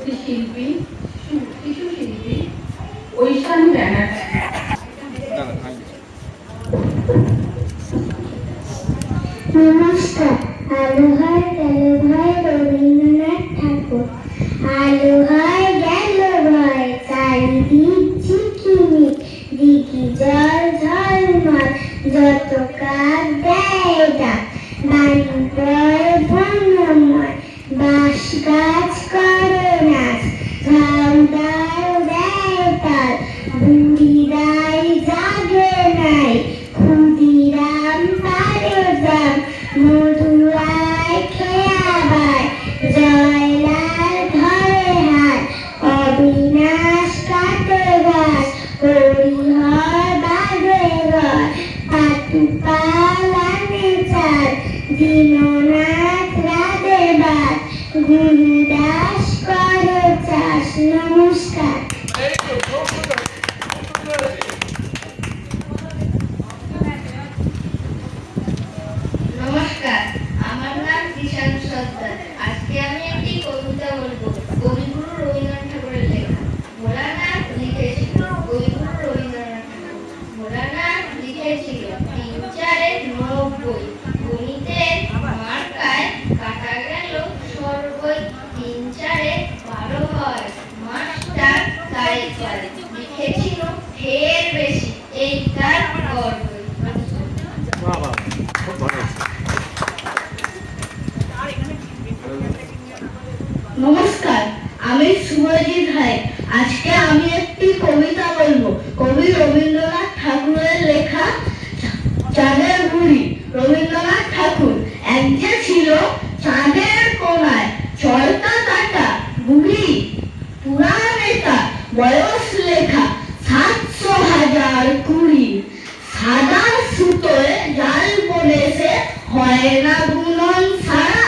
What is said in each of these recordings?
পার্শ্ববর্তী শিল্পী শিশু শিল্পী ঐশানী ব্যানার্জি। নমস্কার। আলো হয় গেল ভাই রবীন্দ্রনাথ ঠাকুর। আলো হয় গেল ভাই চারিদিক ঝিকিমিক, দিঘি জল ঝলমল, যত কাক দেয় ডাক, বাণী বয় ভ্রমণময়, বাঁশ গাছ করে নাচ, ঝাউ ডাল দেয় তাল, বুড়িরাই জাগে নাই, ক্ষুদিরাম পারে দাম, মধুরায় খেয়াবায়, জয়লাল ধরে হাত, অবিনাশ কাটে গাছ, হরিহর বাঁধে ঘর, পাতুপালানে চাল, দীননাথ রাধে বাদ, গুরুদাস করে চাষ। নমস্কার। নমস্কার, আমার নাম কিষান সর্দার। আজকে আমি একটি কবিতা বলবো, কবিগুরু রবীন্দ্রনাথ ঠাকুরের লেখা। ভোলানাথ লিখেছিল, কবিগুরু রবীন্দ্রনাথ ঠাকুর। ভোলানাথ লিখেছিল 3-4-90, গণিতের মার্কায় কাটা গেল সর্বই, 3-4-12 হয়, মাস্টার তাই করে। লিখেছিল ঢের বেশি, এই তার গর্বই। নমস্কার, আমি সুরজিৎ রায়। আজকে আমি একটি কবিতা বলবো, কবি রবীন্দ্রনাথ ঠাকুরের লেখা চাঁদের বুড়ি। রবীন্দ্রনাথ ঠাকুর এক যে ছিল চাঁদের কোনায়, চড়তা কাটা বুড়ি পুরাণ নেতা, বয়স লেখা 700,020, সাদা সুতোয় জাল বনেছে, হয় না বুনন সারা,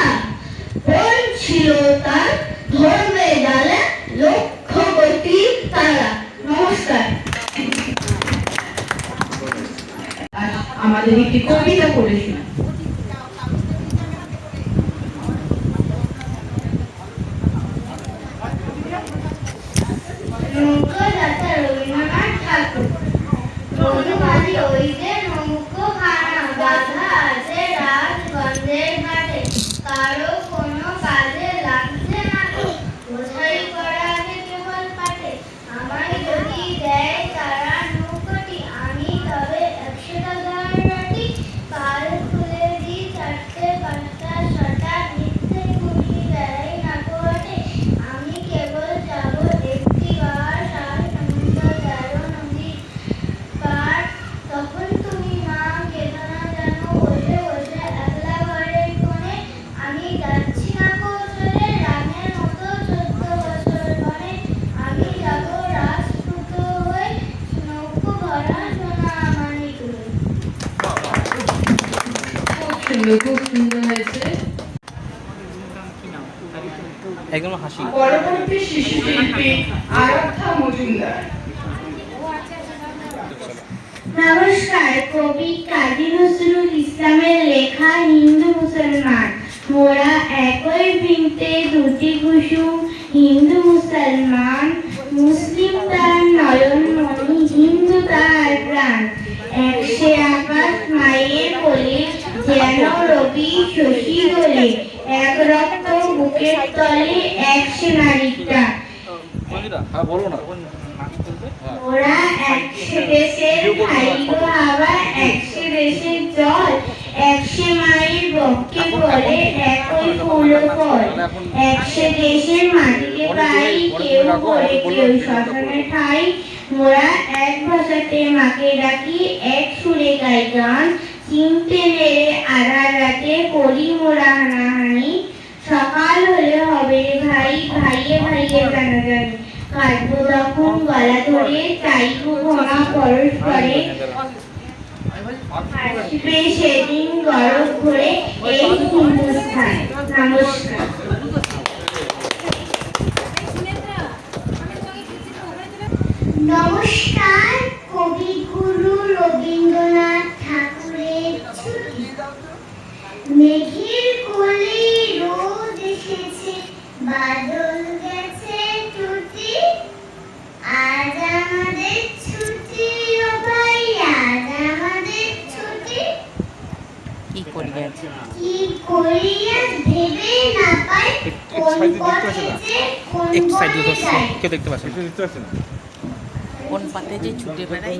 কোন ছিল তার ধর্মে জালে লক্ষ কোটি তারা। নমস্কার। আমাদের একটি কবিতা পড়েছিল। নৌকাদাতা রবীন্দ্রনাথ ঠাকুর। বনমালী ওই যে নৌকোখানা, বাঁধা আছে রাজগঞ্জের ঘাটে, কারো কোনো কাজে লাগছে না তো, বোঝাই করা আছে কেবল পাটে। আমায় যদি দেয় তারা নৌকাটি, আমি তবে 100 টাকার নোটি, কাল খুলে দিই 4-5টা শটা, মিথ্যে খুশি দেয় না কোয়াটে। আমি কেবল যাব একটি বার, সার সমুদ্র 13 নদী পার, তখন তুমি মা কেঁদো না যেন বসে বসে একলা ঘরের কোণে, আমি যাচ্ছি না কৌশলে রামের মতো 14 বছর বনে, আমি যাব রাজপুত হয়ে, নৌকো ভরা সোনা মানিক হয়ে। খুব সুন্দর হয়েছে। একদম হাসি। পরবর্তী শিশু শিল্পী আরাধ্যা মজুমদার। নমস্কার, কবি কাজী নজরুল ইসলামের লেখা হিন্দু মুসলমান। মোরা একই বৃন্তে দুটি কুসুম, হিন্দু মুসলমান, মুসলিম তার নয়ন মণি, হিন্দু তার প্রাণ। একশে আকাশ মায়ের কোলে, যেন রবি শশী দোলে, এক রক্ত বুকের তলে, একশে নারীর টান। ওরা 100 দেশের ভাইগো হাওয়া, 100 দেশের জল, 100 মাইল বক্ষে পড়ে, একই ফুল ফল, 100 দেশের মাটিতে পাই, কেউ পড়ে কেউ শ্মশানে ঠাই। মোরা এক ভাষাতে মাকে ডাকি, এক সুরে গাই গান, চিনতে নেড়ে আধার রাতে করি মোরা হানাহানি। সকাল হলে হবে ভাই, ভাইয়ে ভাইয়ে জানাজানি, কাটবো তখন গলা ধরে, চাইবো ক্ষমা পরস্পরে, আসবে সেদিন গরব ভরে এই হিন্দুস্থান। নমস্কার। নমস্কার, কবিগুরু রবীন্দ্রনাথ ঠাকুরের ছুটি। মেঘের কোলে রোদ এসেছে, বাদল গেছে করিয়া ভেবে না পাই কোন পথে যে কোন একটু সাইড বনে দিয়ে যাই। কেউ দেখতে পাচ্ছে না। কোন পথে যে ছুটে বেড়াই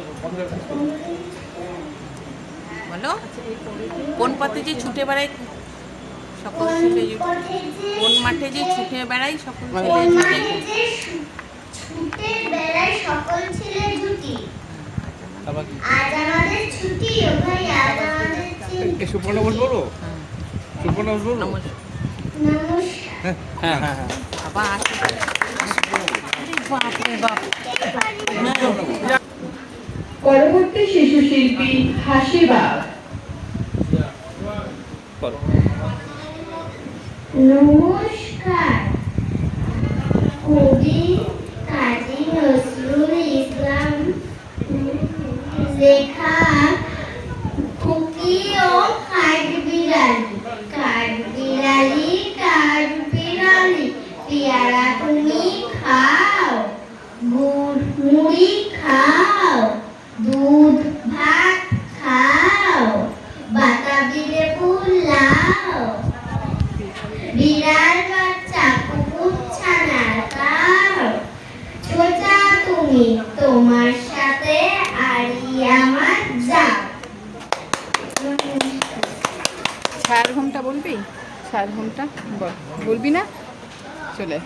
বলো কোন পথে যে ছুটে বেড়াই সকল কোন ছেলে পথে যে কোন মাঠে যে ছুটে বেড়াই সকল কোন ছেলে মাঠে জুটি যে ছুটে বেড়ায় সকল ছেলে জুটি। তারপর কি? আজ আমাদের ছুটি ও ভাই, আজ আমাদের ছুটি। সুপর্ণা বলবো? সুপর্ণা বলবো? নমস্কার নমস্কার। হ্যাঁ হ্যাঁ হ্যাঁ আবার আসো। আরে বাপরে বাপ পরবর্তী শিশু শিল্পী হাসিবাগ। করো। নমস্কার। কবি কাজী নজরুল ইসলাম লেখা খুকি ও কাঠবিড়ালি। কাঠবিড়ালি কাঠবিড়ালি পেয়ারা তুমি খাও, গুড় মুড়ি খাও, দুধ ভাত খাও, বাতাবি লেবু লাও, বিড়াল বাচ্চা কুকুর ছানা খাও, ছোটা তুমি তোমার সাথে আড়ি আমার যাও। ছায়ার ঘুমটা বলবি? ছায়ার ঘুমটা বলবি না? চলে